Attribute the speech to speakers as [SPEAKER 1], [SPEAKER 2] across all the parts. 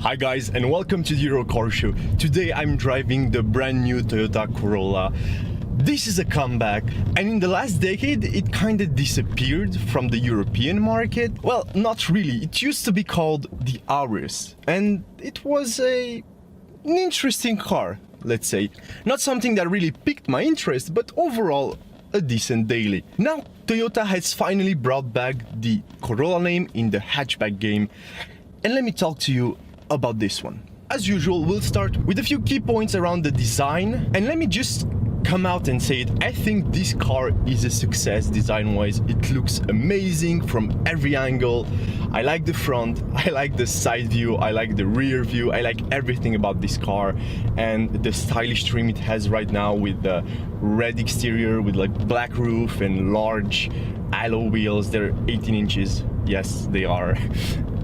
[SPEAKER 1] Hi guys, and welcome to the Euro Car Show. Today I'm driving the brand new Toyota Corolla. This is a comeback, and in the last decade it kinda disappeared from the European market. Well, not really. It used to be called the Auris, and it was an interesting car, let's say. Not something that really piqued my interest, but overall a decent daily. Now Toyota has finally brought back the Corolla name in the hatchback game, and let me talk to you about this one. As usual, we'll start with a few key points around the design, and let me just come out and say it. I think this car is a success design-wise. It looks amazing from every angle. I like the front, I like the side view, I like the rear view, I like everything about this car, and the stylish trim it has right now with the red exterior with like black roof and large alloy wheels. They're 18 inches. Yes, they are.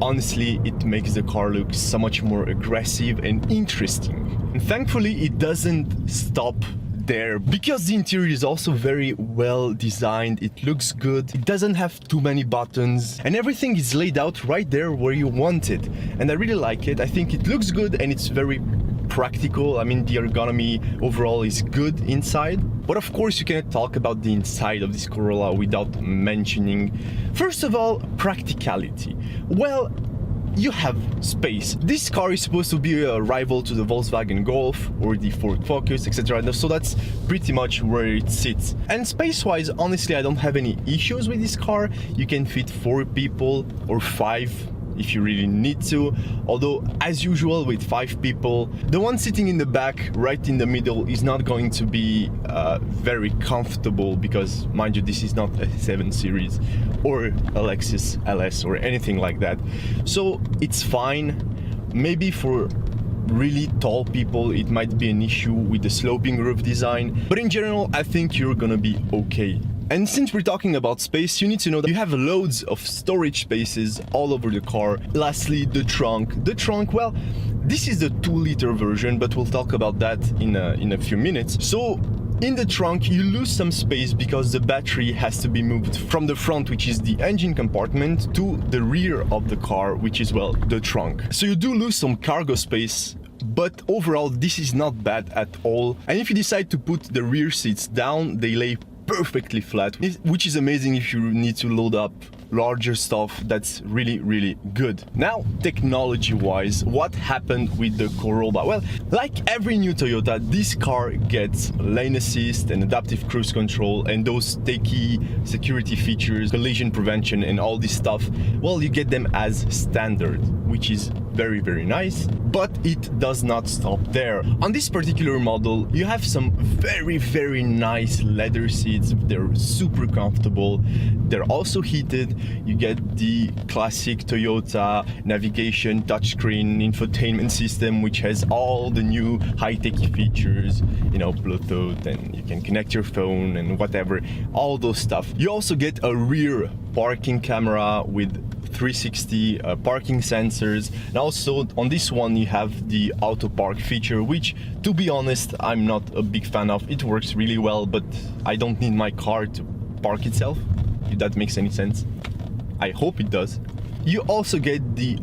[SPEAKER 1] Honestly, it makes the car look so much more aggressive and interesting. And thankfully, it doesn't stop there, because the interior is also very well designed. It looks good, it doesn't have too many buttons, and everything is laid out right there where you want it. And I really like it. I think it looks good and it's very practical. I mean, the ergonomy overall is good inside. But of course, you cannot talk about the inside of this Corolla without mentioning, first of all, practicality. Well, you have space. This car is supposed to be a rival to the Volkswagen Golf or the Ford Focus, etc. So that's pretty much where it sits. And space-wise, honestly, I don't have any issues with this car. You can fit 4 people or 5 if you really need to, although as usual with 5 people, the one sitting in the back right in the middle is not going to be very comfortable, because mind you, this is not a 7 Series or a Lexus LS or anything like that. So it's fine. Maybe for really tall people it might be an issue with the sloping roof design, but in general I think you're gonna be okay. And since we're talking about space, you need to know that you have loads of storage spaces all over the car. Lastly, the trunk. The trunk, well, this is the 2-liter version, but we'll talk about that in a few minutes. So in the trunk, you lose some space because the battery has to be moved from the front, which is the engine compartment, to the rear of the car, which is, well, the trunk. So you do lose some cargo space, but overall, this is not bad at all. And if you decide to put the rear seats down, they lay perfectly flat, which is amazing if you need to load up larger stuff. That's really good. Now, technology wise, what happened with the Corolla? Well, like every new Toyota, this car gets lane assist and adaptive cruise control and those techie security features, collision prevention and all this stuff. Well, you get them as standard, which is very nice, but it does not stop there. On this particular model, you have some very nice leather seats. They're super comfortable. They're also heated. You get the classic Toyota navigation touchscreen infotainment system, which has all the new high-tech features, you know, Bluetooth, and you can connect your phone and whatever, all those stuff. You also get a rear parking camera with 360 parking sensors, and also on this one you have the auto park feature, which, to be honest, I'm not a big fan of. It works really well, but I don't need my car to park itself, if that makes any sense. I hope it does. You also get the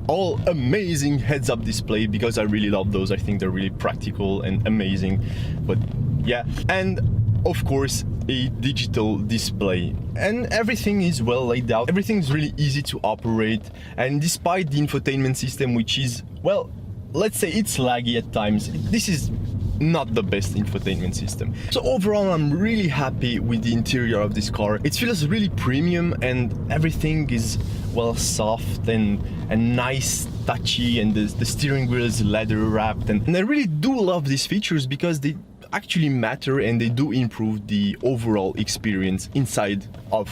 [SPEAKER 1] all amazing heads-up display, because I really love those. I think they're really practical and amazing. But yeah, and of course a digital display, and everything is well laid out. Everything's really easy to operate, and despite the infotainment system, which is, well, let's say it's laggy at times, this is not the best infotainment system. So overall, I'm really happy with the interior of this car. It feels really premium, and everything is, well, soft and nice, touchy, and the steering wheel is leather wrapped, and I really do love these features because they actually matter and they do improve the overall experience inside of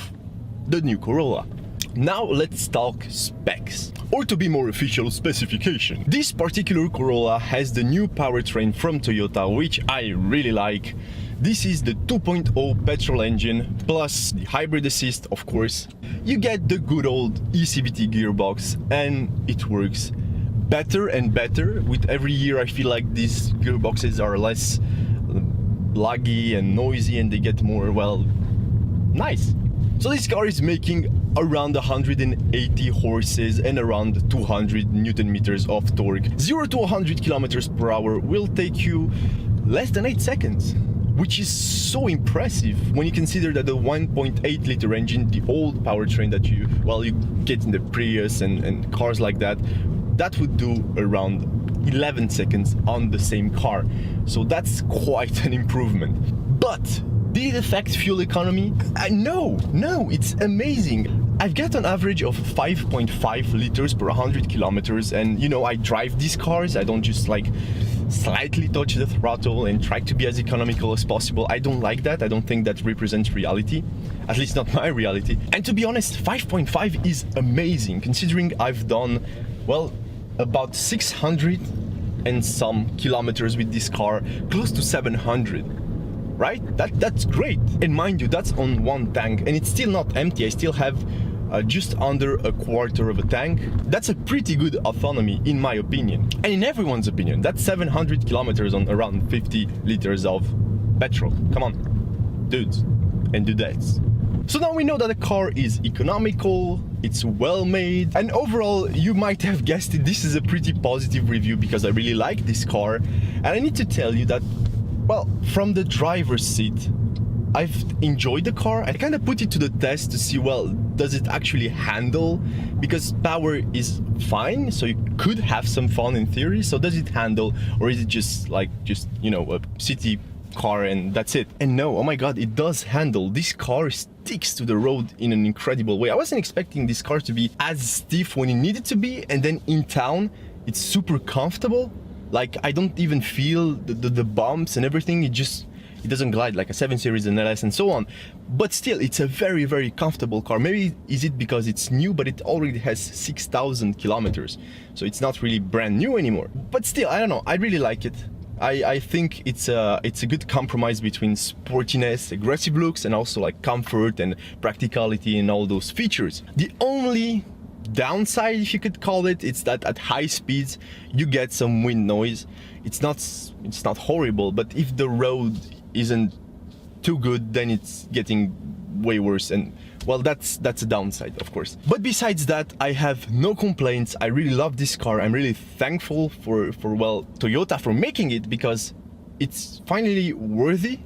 [SPEAKER 1] the new Corolla. Now let's talk specs, or to be more official, specification. This particular Corolla has the new powertrain from Toyota, which I really like. This is the 2.0 petrol engine plus the hybrid assist, of course. You get the good old ECVT gearbox, and it works better and better. With every year I feel like these gearboxes are less laggy and noisy, and they get more, well, nice. So this car is making around 180 horses and around 200 Newton meters of torque. 0 to 100 kilometers per hour will take you less than 8 seconds, which is so impressive when you consider that the 1.8 liter engine, the old powertrain that you get in the Prius and cars like that, that would do around 11 seconds on the same car. So that's quite an improvement. But did it affect fuel economy? No, it's amazing. I've got an average of 5.5 liters per 100 kilometers, and you know, I drive these cars. I don't just like slightly touch the throttle and try to be as economical as possible. I don't like that. I don't think that represents reality, at least not my reality. And to be honest, 5.5 is amazing considering I've done, well, about 600 and some kilometers with this car, close to 700. Right? That's great. And mind you, that's on one tank, and it's still not empty. I still have just under a quarter of a tank. That's a pretty good autonomy in my opinion, and in everyone's opinion. That's 700 kilometers on around 50 liters of petrol. Come on, dudes and dudettes. So now we know that the car is economical, it's well made, and overall, you might have guessed it, this is a pretty positive review because I really like this car. And I need to tell you that, well, from the driver's seat, I've enjoyed the car. I kind of put it to the test to see, well, does it actually handle? Because power is fine, so you could have some fun in theory. So does it handle, or is it just you know, a city car and that's it? And no, oh my god, it does handle. This car sticks to the road in an incredible way. I wasn't expecting this car to be as stiff when it needed to be, and then in town, it's super comfortable. Like, I don't even feel the bumps and everything. It doesn't glide like a 7 Series and LS and so on. But still, it's a very, very comfortable car. Maybe is it because it's new, but it already has 6,000 kilometers. So it's not really brand new anymore. But still, I don't know, I really like it. I think it's a good compromise between sportiness, aggressive looks, and also like comfort and practicality and all those features. The only downside, if you could call it, it's that at high speeds you get some wind noise. It's not horrible, but if the road isn't too good, then it's getting way worse, and well, that's a downside, of course. But besides that, I have no complaints. I really love this car. I'm really thankful for well, Toyota for making it, because it's finally worthy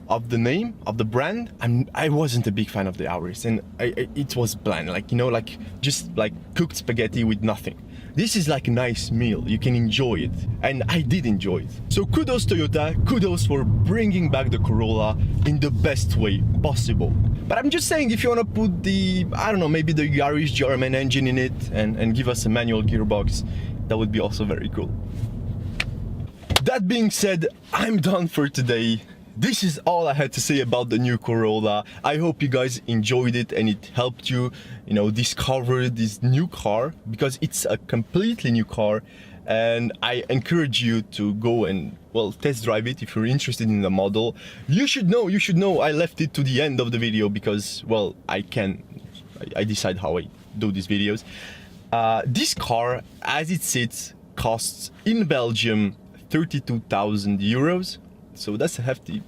[SPEAKER 1] of the name, of the brand. I wasn't a big fan of the Auris, and it was bland, like, you know, like just like cooked spaghetti with nothing. This is like a nice meal, you can enjoy it, and I did enjoy it. So kudos Toyota, kudos for bringing back the Corolla in the best way possible. But I'm just saying, if you want to put the, I don't know, maybe the Yaris Grmn engine in it and give us a manual gearbox, that would be also very cool. That being said, I'm done for today. This is all I had to say about the new Corolla. I hope you guys enjoyed it and it helped you, you know, discover this new car, because it's a completely new car, and I encourage you to go and, well, test drive it if you're interested in the model. You should know I left it to the end of the video because, well, I decide how I do these videos. This car, as it sits, costs in Belgium 32,000 euros. So that's a hefty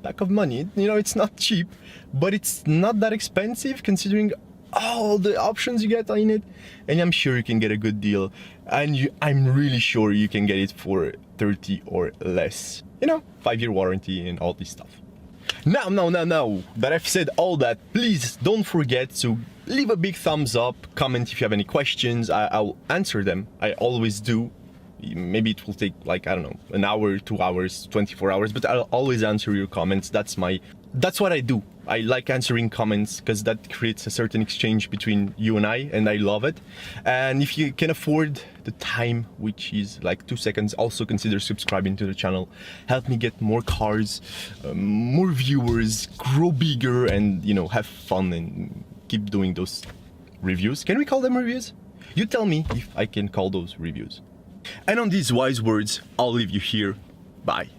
[SPEAKER 1] pack of money. You know, it's not cheap, but it's not that expensive considering all the options you get in it. And I'm sure you can get a good deal. And I'm really sure you can get it for 30 or less. You know, 5-year warranty and all this stuff. Now that I've said all that, please don't forget to leave a big thumbs up, comment if you have any questions. I'll answer them. I always do. Maybe it will take, like, I don't know, an hour, 2 hours, 24 hours, but I'll always answer your comments. That's what I do. I like answering comments because that creates a certain exchange between you and I love it. And if you can afford the time, which is like 2 seconds, also consider subscribing to the channel. Help me get more cars, more viewers, grow bigger, and, you know, have fun and keep doing those reviews. Can we call them reviews? You tell me if I can call those reviews. And on these wise words, I'll leave you here. Bye.